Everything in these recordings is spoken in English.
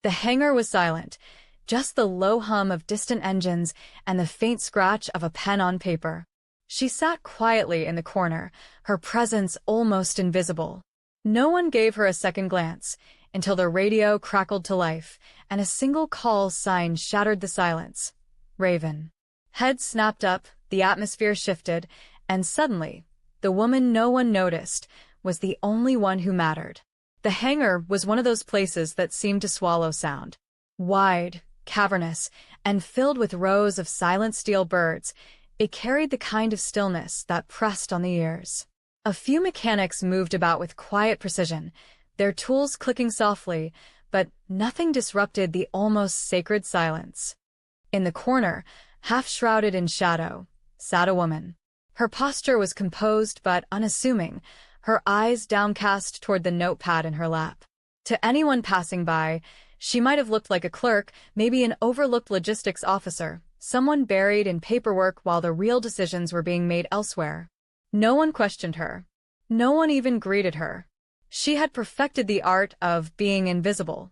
The hangar was silent, just the low hum of distant engines and the faint scratch of a pen on paper. She sat quietly in the corner, her presence almost invisible. No one gave her a second glance, until the radio crackled to life, and a single call sign shattered the silence. Raven. Heads snapped up, the atmosphere shifted, and suddenly, the woman no one noticed was the only one who mattered. The hangar was one of those places that seemed to swallow sound. Wide, cavernous, and filled with rows of silent steel birds, it carried the kind of stillness that pressed on the ears. A few mechanics moved about with quiet precision, their tools clicking softly, but nothing disrupted the almost sacred silence. In the corner, half shrouded in shadow, sat a woman. Her posture was composed but unassuming, her eyes downcast toward the notepad in her lap. To anyone passing by, she might have looked like a clerk, maybe an overlooked logistics officer, someone buried in paperwork while the real decisions were being made elsewhere. No one questioned her. No one even greeted her. She had perfected the art of being invisible.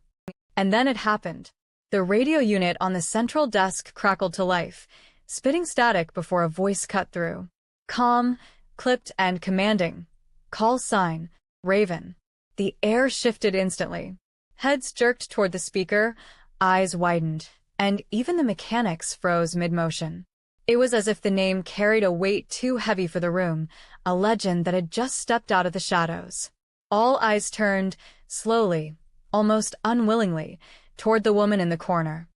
And then it happened. The radio unit on the central desk crackled to life, spitting static before a voice cut through. Calm, clipped, and commanding. Call sign, Raven. The air shifted instantly. Heads jerked toward the speaker, eyes widened, and even the mechanics froze mid-motion. It was as if the name carried a weight too heavy for the room, a legend that had just stepped out of the shadows. All eyes turned, slowly, almost unwillingly, toward the woman in the corner.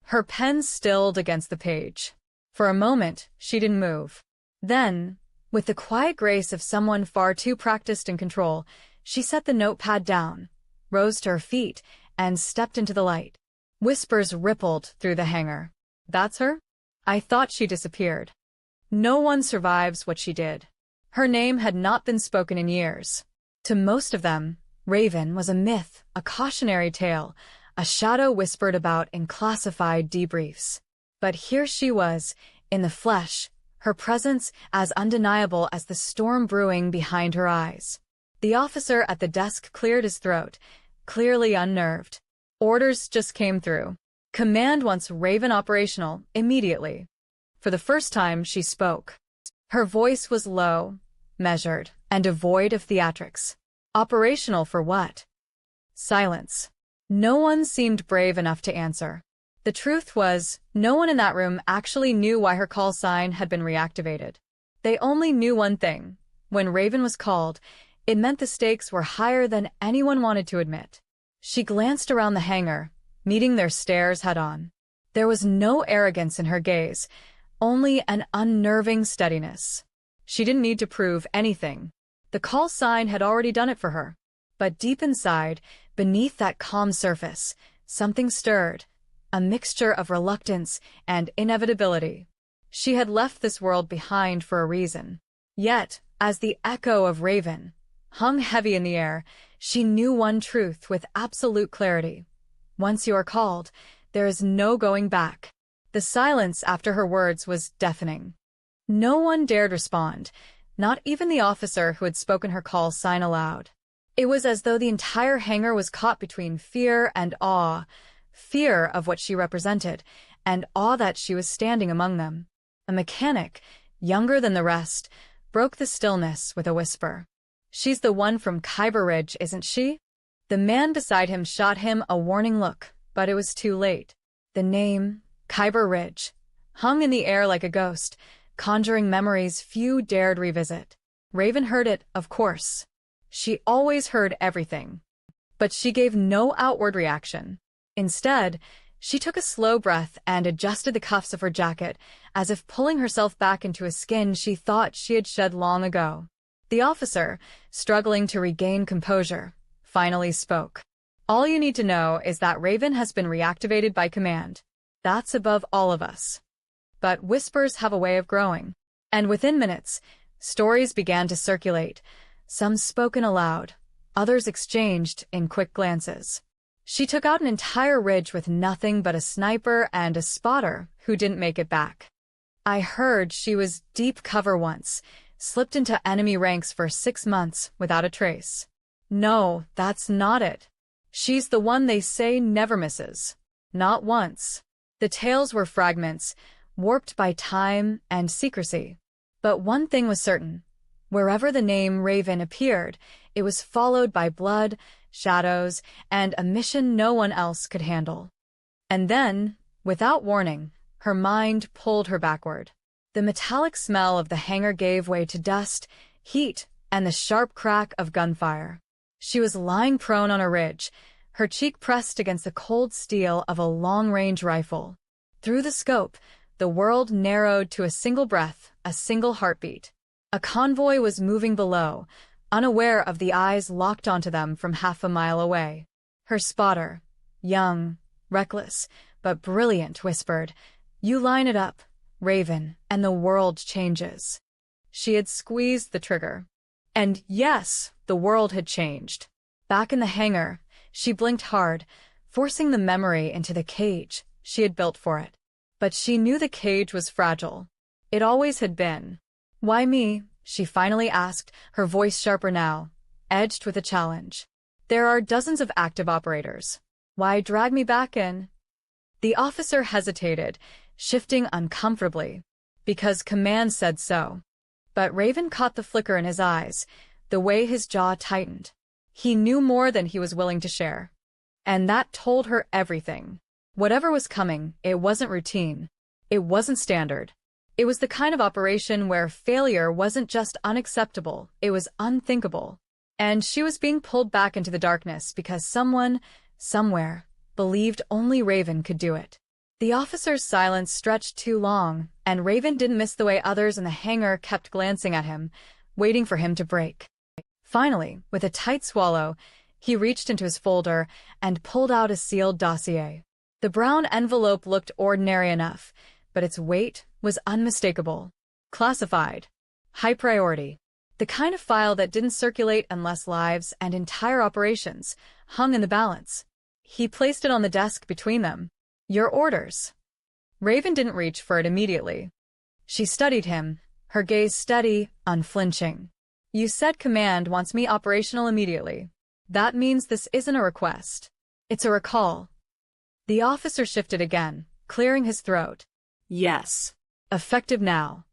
Her pen stilled against the page. For a moment, she didn't move. Then, with the quiet grace of someone far too practiced in control, she set the notepad down, rose to her feet, and stepped into the light. Whispers rippled through the hangar. That's her? I thought she disappeared. No one survives what she did. Her name had not been spoken in years. To most of them, Raven was a myth, a cautionary tale, a shadow whispered about in classified debriefs. But here she was, in the flesh, her presence as undeniable as the storm brewing behind her eyes. The officer at the desk cleared his throat, clearly unnerved. Orders just came through. Command wants Raven operational, immediately. For the first time, she spoke. Her voice was low, measured, and devoid of theatrics. Operational for what? Silence. No one seemed brave enough to answer. The truth was, no one in that room actually knew why her call sign had been reactivated. They only knew one thing. When Raven was called, it meant the stakes were higher than anyone wanted to admit. She glanced around the hangar, meeting their stares head-on. There was no arrogance in her gaze, only an unnerving steadiness. She didn't need to prove anything. The call sign had already done it for her. But deep inside, beneath that calm surface, something stirred, a mixture of reluctance and inevitability. She had left this world behind for a reason. Yet, as the echo of Raven hung heavy in the air, she knew one truth with absolute clarity. Once you are called, there is no going back. The silence after her words was deafening. No one dared respond, not even the officer who had spoken her call sign aloud. It was as though the entire hangar was caught between fear and awe, fear of what she represented, and awe that she was standing among them. A mechanic, younger than the rest, broke the stillness with a whisper. She's the one from Kyber Ridge, isn't she? The man beside him shot him a warning look, but it was too late. The name, Kyber Ridge, hung in the air like a ghost, conjuring memories few dared revisit. Raven heard it, of course. She always heard everything. But she gave no outward reaction. Instead, she took a slow breath and adjusted the cuffs of her jacket, as if pulling herself back into a skin she thought she had shed long ago. The officer, struggling to regain composure, finally spoke. All you need to know is that Raven has been reactivated by command. That's above all of us. But whispers have a way of growing. And within minutes, stories began to circulate, some spoken aloud, others exchanged in quick glances. She took out an entire ridge with nothing but a sniper and a spotter who didn't make it back. I heard she was deep cover once, slipped into enemy ranks for 6 months without a trace. No, that's not it. She's the one they say never misses. Not once. The tales were fragments, warped by time and secrecy. But one thing was certain. Wherever the name Raven appeared, it was followed by blood, shadows, and a mission no one else could handle. And then, without warning, her mind pulled her backward. The metallic smell of the hangar gave way to dust, heat, and the sharp crack of gunfire. She was lying prone on a ridge, her cheek pressed against the cold steel of a long-range rifle. Through the scope, the world narrowed to a single breath, a single heartbeat. A convoy was moving below, unaware of the eyes locked onto them from half a mile away. Her spotter, young, reckless, but brilliant, whispered, "You line it up, Raven, and the world changes." She had squeezed the trigger. And yes, the world had changed. Back in the hangar, she blinked hard, forcing the memory into the cage she had built for it. But she knew the cage was fragile. It always had been. "Why me?" she finally asked, her voice sharper now, edged with a challenge. "There are dozens of active operators. Why drag me back in?" The officer hesitated, shifting uncomfortably. "Because command said so." But Raven caught the flicker in his eyes, the way his jaw tightened. He knew more than he was willing to share. And that told her everything. Whatever was coming, it wasn't routine. It wasn't standard. It was the kind of operation where failure wasn't just unacceptable, it was unthinkable. And she was being pulled back into the darkness because someone, somewhere, believed only Raven could do it. The officer's silence stretched too long, and Raven didn't miss the way others in the hangar kept glancing at him, waiting for him to break. Finally, with a tight swallow, he reached into his folder and pulled out a sealed dossier. The brown envelope looked ordinary enough, but its weight was unmistakable. Classified. High priority. The kind of file that didn't circulate unless lives and entire operations hung in the balance. He placed it on the desk between them. "Your orders." Raven didn't reach for it immediately. She studied him, her gaze steady, unflinching. "You said command wants me operational immediately. That means this isn't a request. It's a recall." The officer shifted again, clearing his throat. "Yes. Effective now."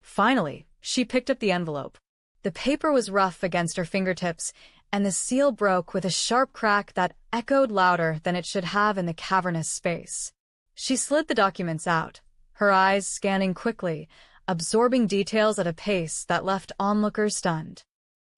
Finally, she picked up the envelope. The paper was rough against her fingertips, and the seal broke with a sharp crack that echoed louder than it should have in the cavernous space. She slid the documents out, her eyes scanning quickly, absorbing details at a pace that left onlookers stunned.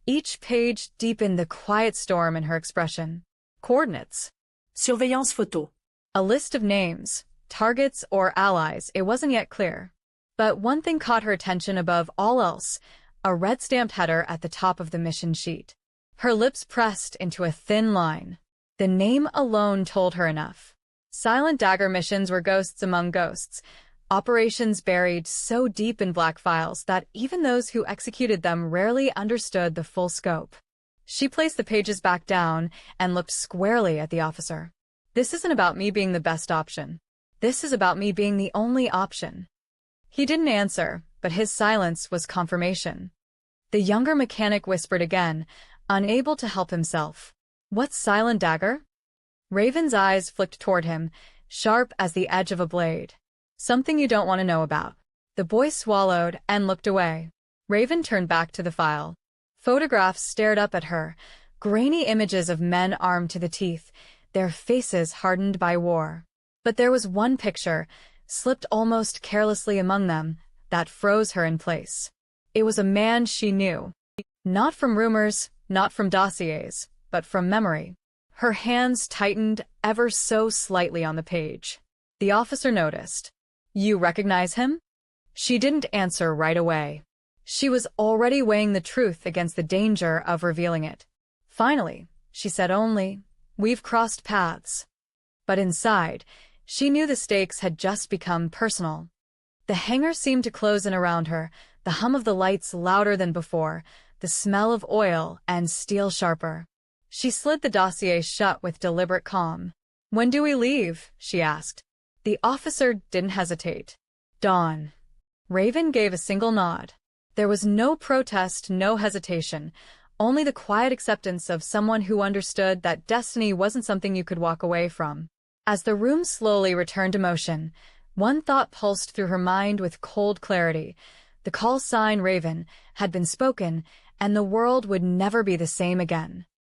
Each page deepened the quiet storm in her expression. Coordinates. Surveillance photo. A list of names, targets or allies, it wasn't yet clear. But one thing caught her attention above all else, a red-stamped header at the top of the mission sheet. Her lips pressed into a thin line. The name alone told her enough. Silent Dagger missions were ghosts among ghosts, operations buried so deep in black files that even those who executed them rarely understood the full scope. She placed the pages back down and looked squarely at the officer. "This isn't about me being the best option. This is about me being the only option." He didn't answer, but his silence was confirmation. The younger mechanic whispered again, unable to help himself. "What's Silent Dagger?" Raven's eyes flicked toward him, sharp as the edge of a blade. "Something you don't want to know about." The boy swallowed and looked away. Raven turned back to the file. Photographs stared up at her, grainy images of men armed to the teeth, their faces hardened by war. But there was one picture, slipped almost carelessly among them, that froze her in place. It was a man she knew. Not from rumors, not from dossiers, but from memory. Her hands tightened ever so slightly on the page. The officer noticed. "You recognize him?" She didn't answer right away. She was already weighing the truth against the danger of revealing it. Finally, she said only, "We've crossed paths." But inside, she knew the stakes had just become personal. The hangar seemed to close in around her, the hum of the lights louder than before, the smell of oil and steel sharper. She slid the dossier shut with deliberate calm. "When do we leave?" she asked. The officer didn't hesitate. "Dawn." Raven gave a single nod. There was no protest, no hesitation, only the quiet acceptance of someone who understood that destiny wasn't something you could walk away from. As the room slowly returned to motion, one thought pulsed through her mind with cold clarity. The call sign Raven had been spoken, and the world would never be the same again.